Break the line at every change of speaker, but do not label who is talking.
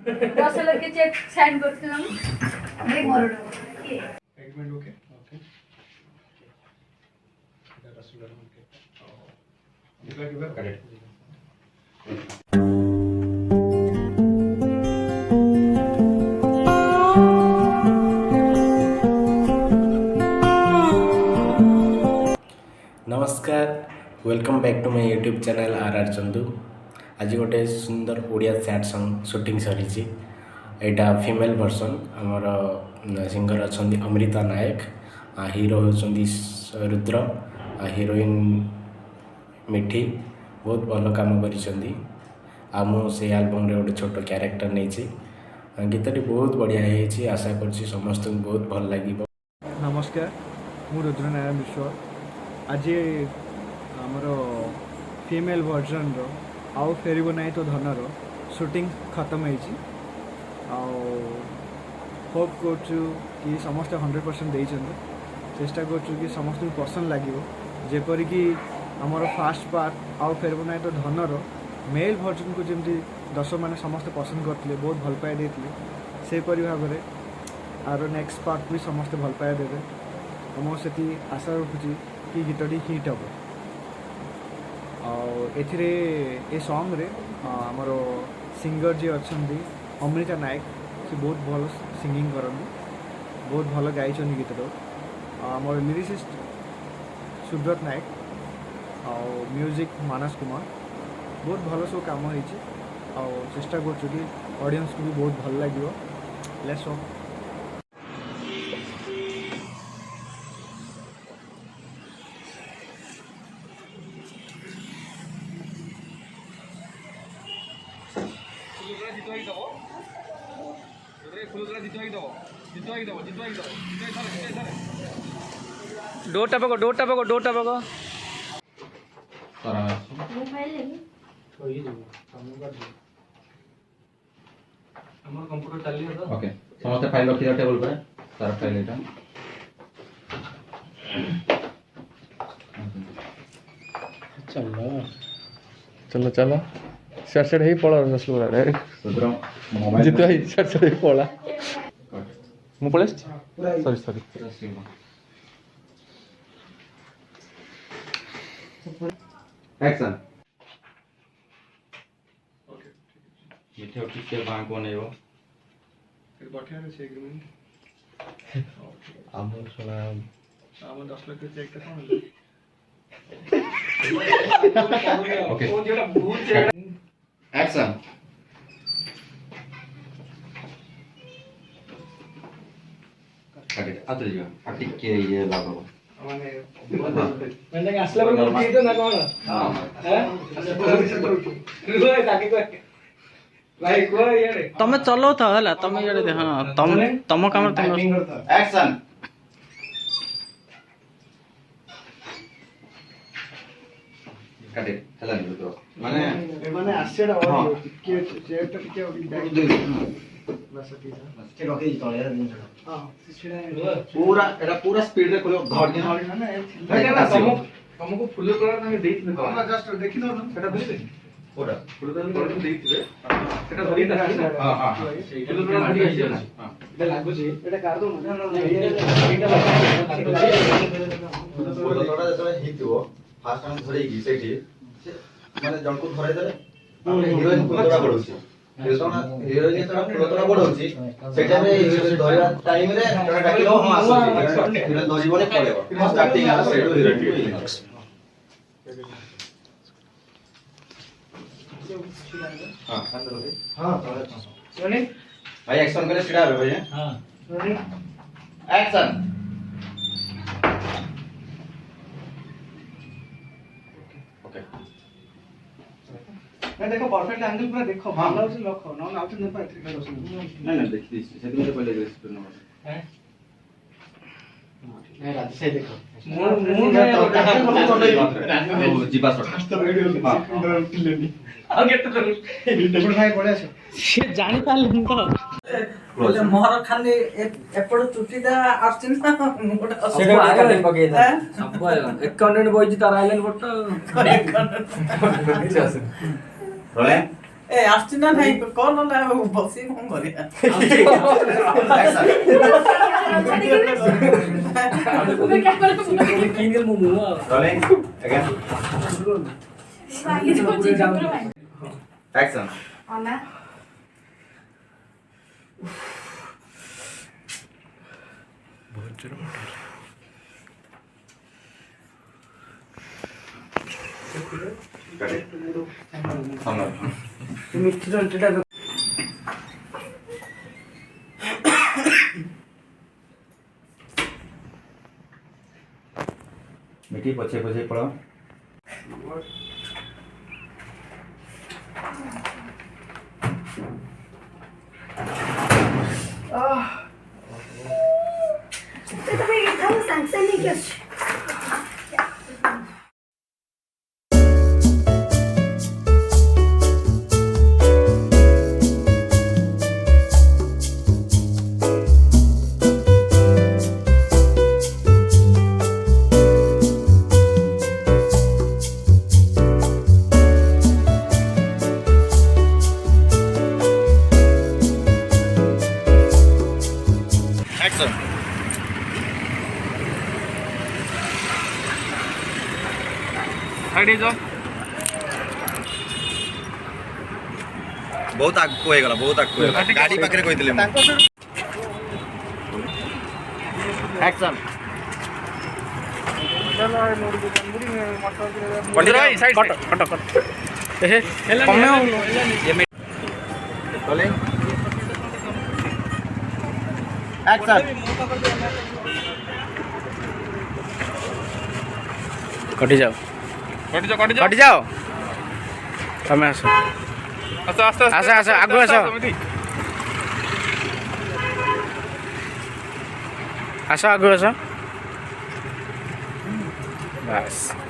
10 लोग के check sign करथिलाम ए मोर
एग्रीमेंट ओके ओके इधर रसूल के दिखला करेक्ट
नमस्कार welcome back to my YouTube channel आर चंदू आज गोटे सुंदर ओडिया सैड सॉन्ग शूटिंग सरी यहाँ फीमेल वर्सन आमर सिंगर अच्छा अमृता नायक हीरो होती रुद्र हीरोइन मिठी बहुत भल काम कर एल्बम रे गोटे छोट क्यारेक्टर नहीं गीतटी बहुत बढ़िया है आशा कर समस्त बहुत भल लगे।
नमस्कार मु रुद्र नारायण विश्व आज आमर फीमेल वर्जन रो आउ फेरिबो नहीं तो धनर शूटिंग खत्म होप कर कि समस्त 100% देइछन चेष्टा कर कि समस्त पसंद लगे जेपरी कि आमर फास्ट पार्ट आउ फेरिबो नहीं तो धनर मेल वर्जन को जमी दर्शक मैंने समस्त पसंद करते बहुत भल पाए देते सेपरी भाव में आर नेक्स्ट पार्ट भी समस्त भल पाए देवे मुझे आशा रखुची कि गीतटी हिट हम ए सॉन्ग रे आमर सिंगर जी अच्छा अमृता नायक से बहुत भल सिंगिंग करती बहुत भल गाई गीत आमर लिरिसिस्ट सुब्रत नायक म्यूजिक मानस कुमार बहुत भल सब कम हो चेष्टा कर ऑडियंस को भी बहुत भल लगे लेट्स होप
डोटा पको
ओके समस्त फाइल रखी टेबल पे तार फाइल एटा
चलो चलो सर सर ही पड़ा रसगुल्ला रे
सुद्र मोबाइल
जितो ही सर सर ही पड़ा मु पळे सॉरी
एक्शन
ओके
मिठे उठी के बांक बनेबो
फिर बठिया रे से एग्रीमेंट
हम सुना
हम 10 लाख चेक करता हूं
ओके एक्शन कट आते जियो आटी के ये लागो
मैंने असला पर मुझे तो ना कौन हां है ताकि को भाई को यार
तमे चलो था हला तमे जड़े हां तम काम तमे
एक्शन काटे हला नहीं तो
माने आसेडा और के चेट के बस के रखे तळे दिन हां
पूरा एटा पूरा स्पीड रे कोलो धर
ना तुमको फुल कलर ना देइथिबे तो हम जस्ट देखि न सेटा बुझिले
ओटा
फुल कलर देइथिबे सेटा धरि ना
हां हां
फुल कलर धरि आइछ ना हां एटा लागु छी एटा कर दो ना एटा
फुल कलर जतले हितिबो फास्ट टाइम धरि गी सेठी माने जणको धरै देले हिरोइन फुलतोड़ा पडुची हिरोइन जेतरा फुलतोड़ा पडुची सेटा रे धरिया टाइम रे जणा डाकिलो हम आसुची हिरोइन धरिबोने पड़ेबो स्टार्टिंग आ सेटो हिरोइन हां अंदर भाई
हां सोनी
भाई एक्शन करे सीधा है भाई हां
सोनी
एक्शन
मैं देखो परफेक्ट एंगल पूरा देखो भालो से लखो न आउट न पाए
नहीं नहीं देखी से दिन पहले रेसिपी न
है नहीं रात से देखो मु
जीवा शॉट
लेनी आगे तो डबल भाई पड़े से
से जानि पालन तो
बोले मोहर खाली एपड़ चुटीटा आछिन ना मोटा
सेटा आगे पके था सब अकाउंटेंट बॉय जी तार आइलैंड फोटो
रोले
ଏ ଆସୁଛି ନା ନାଇଁ କଣ ନହେଲେ ଆଉ ବସି କଣ କରିବା
Rolling. Again. Action. मिठी पछे पछे पड़ो बहुत आगु होगला बहुत आगु गाड़ी पाखे कहते एक्शन
कटि जाओ कटि जाओ तमें आस आस आस आगु आस आस आगु आस बस